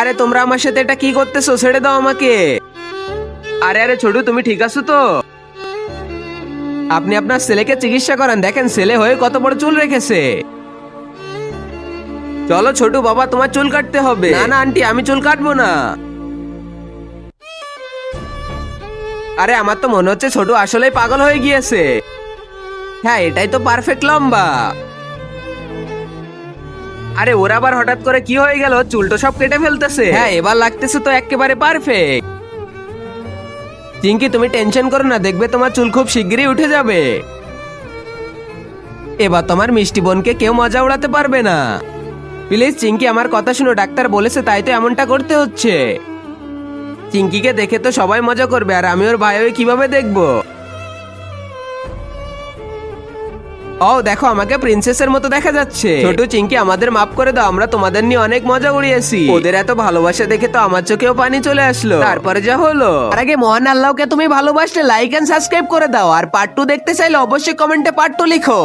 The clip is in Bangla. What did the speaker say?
আরে তোমরা আমার সাথে এটা কি করতেছো? ছেড়ে দাও আমাকে। আরে আরে ছোটু, তুমি ঠিক আছো তো? আপনি আপনার ছেলেকে চিকিৎসা করেন, দেখেন ছেলে হয়ে কত বড় চুল রেখেছে। চলো ছোটু, বাবা তোমার চুল কাটতে হবে। না না আন্টি, আমি চুল কাটবো না। আরে আমার তো মনে হচ্ছে ছোটু আসলেই পাগল হয়ে গিয়েছে। হ্যাঁ, এটাই তো পারফেক্ট লম্বা। আরে ওর আবার হঠাৎ করে কি হয়ে গেল? চুল তো সব কেটে ফেলতেছে। হ্যাঁ, এবার লাগতেছে তো একেবারে পারফেক্ট। চিঙ্কি তুমি টেনশন করো না, দেখবে তোমার চুল খুব শিগগিরই উঠে যাবে। এবার তোমার মিষ্টি বোনকে কেউ মজা উড়াতে পারবে না। প্লিজ চিঙ্কি, আমার কথা শুনো, ডাক্তার বলেছে তাই তো এমনটা করতে হচ্ছে। চিঙ্কিকে দেখে তো সবাই মজা করবে, আর আমি ওর ভাই হয়ে কিভাবে দেখবো? ও দেখো, আমাকে প্রিন্সেসের মতো দেখা যাচ্ছে। ছোট চিঙ্কি, আমাদের মাফ করে দাও, আমরা তোমাদের নিয়ে অনেক মজা উড়িয়েছি। ওদের এত ভালোবাসা দেখে তো আমার চোখেও পানি চলে আসলো। তারপরে যা হলো। তার আগে মহান আল্লাহকে তুমি ভালোবাসলে লাইক এন্ড সাবস্ক্রাইব করে দাও, আর পার্ট 2 দেখতে চাইলে অবশ্যই কমেন্টে পার্ট 2 লিখো।